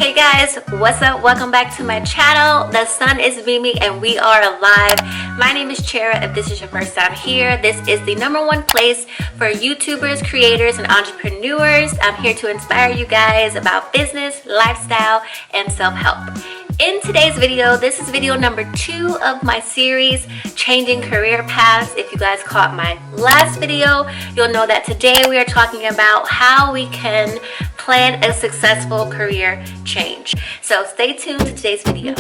Hey guys, what's up? Welcome back to my channel. The sun is beaming and we are alive. My name is Chera. If this is your first time here, this is the #1 place for YouTubers, creators, and entrepreneurs. I'm here to inspire you guys about business, lifestyle, and self-help. In today's video, this is video number 2 of my series, Changing Career Paths. If you guys caught my last video, you'll know that today we are talking about how we can plan a successful career change. So stay tuned to today's video.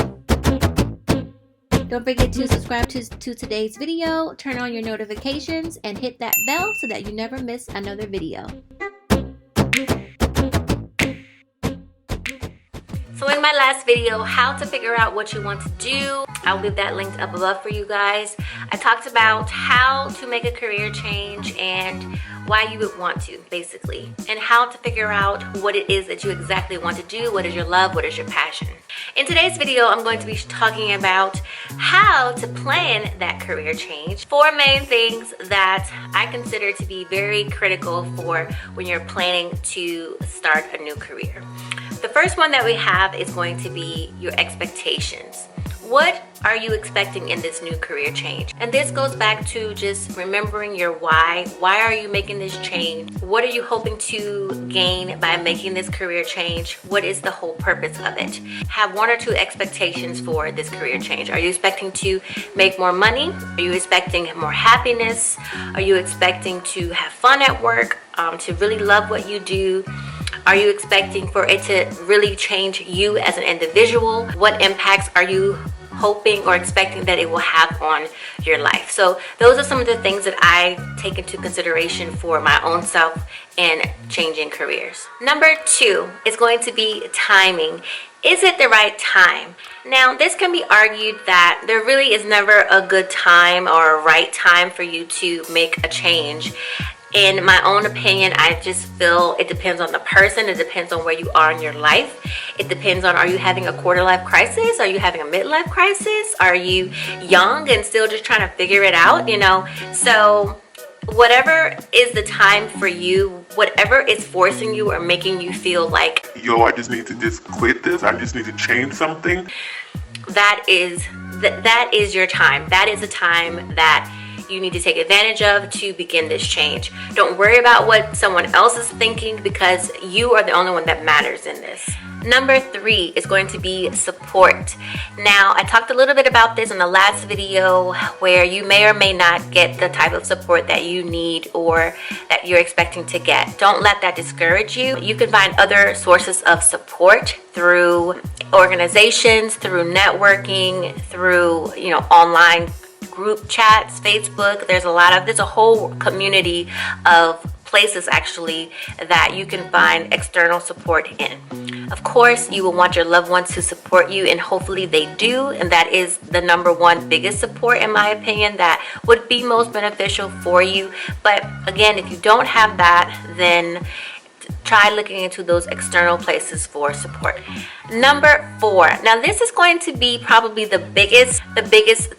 Don't forget to subscribe to today's video, turn on your notifications, and hit that bell so that you never miss another video. So in my last video, how to figure out what you want to do, I'll leave that linked up above for you guys. I talked about how to make a career change and why you would want to, basically, and how to figure out what it is that you exactly want to do. What is your love? What is your passion? In today's video, I'm going to be talking about how to plan that career change. 4 main things that I consider to be very critical for when you're planning to start a new career. The first one that we have is going to be your expectations. What are you expecting in this new career change? And this goes back to just remembering your why. Why are you making this change? What are you hoping to gain by making this career change? What is the whole purpose of it? Have 1 or 2 expectations for this career change. Are you expecting to make more money? Are you expecting more happiness? Are you expecting to have fun at work? To really love what you do? Are you expecting for it to really change you as an individual? What impacts are you hoping or expecting that it will have on your life? So those are some of the things that I take into consideration for my own self in changing careers. Number 2 is going to be timing. Is it the right time? Now, this can be argued that there really is never a good time or a right time for you to make a change. In my own opinion, I just feel it depends on the person. It depends on where you are in your life. It depends on, are you having a quarter life crisis? Are you having a midlife crisis? Are you young and still just trying to figure it out, you know? So whatever is the time for you, whatever is forcing you or making you feel like, yo, I just need to just quit this. I just need to change something. That is your time. That is the time that you need to take advantage of to begin this change. Don't worry about what someone else is thinking, because you are the only one that matters in this. Number 3 is going to be support. Now, I talked a little bit about this in the last video, where you may or may not get the type of support that you need or that you're expecting to get. Don't let that discourage you. You can find other sources of support through organizations, through networking, through, you know, online group chats, Facebook. There's a whole community of places actually that you can find external support in. Of course, you will want your loved ones to support you, and hopefully they do, and that is the #1 biggest support, in my opinion, that would be most beneficial for you. But again, if you don't have that, then try looking into those external places for support. Number 4. Now, this is going to be probably the biggest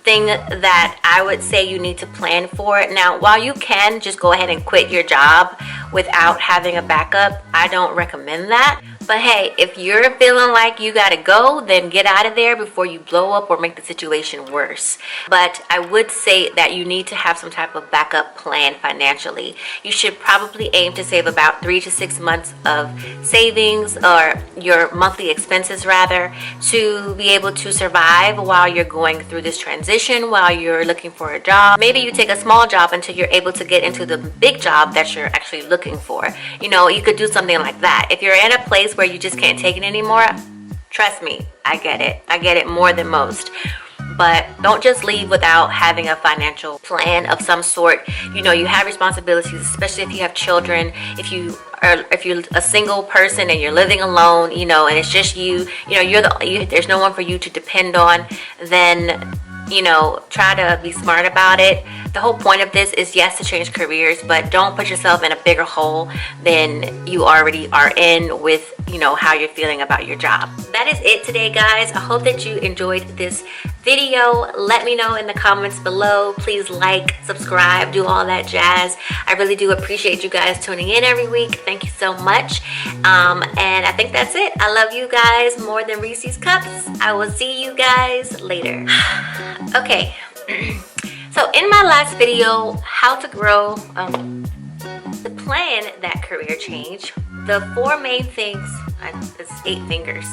thing that I would say you need to plan for. Now, while you can just go ahead and quit your job without having a backup, I don't recommend that. But hey, if you're feeling like you gotta go, then get out of there before you blow up or make the situation worse. But I would say that you need to have some type of backup plan financially. You should probably aim to save about 3 to 6 months of savings, or your monthly expenses rather, to be able to survive while you're going through this transition, while you're looking for a job. Maybe you take a small job until you're able to get into the big job that you're actually looking for. You know, you could do something like that. If you're in a place where you just can't take it anymore, trust me, I get it more than most. But don't just leave without having a financial plan of some sort. You know, you have responsibilities, especially if you have children. If you're a single person and you're living alone, you know, and it's just you know, there's no one for you to depend on, then, you know, try to be smart about it. The whole point of this is, yes, to change careers, but don't put yourself in a bigger hole than you already are in with, you know, how you're feeling about your job. That is it today, guys. I hope that you enjoyed this video. Let me know in the comments below. Please like, subscribe, do all that jazz. I really do appreciate you guys tuning in every week. Thank you so much. And I think that's it. I love you guys more than Reese's Cups. I will see you guys later. Okay. So in my last video, how to grow, to plan that career change, the 4 main things, it's 8 fingers.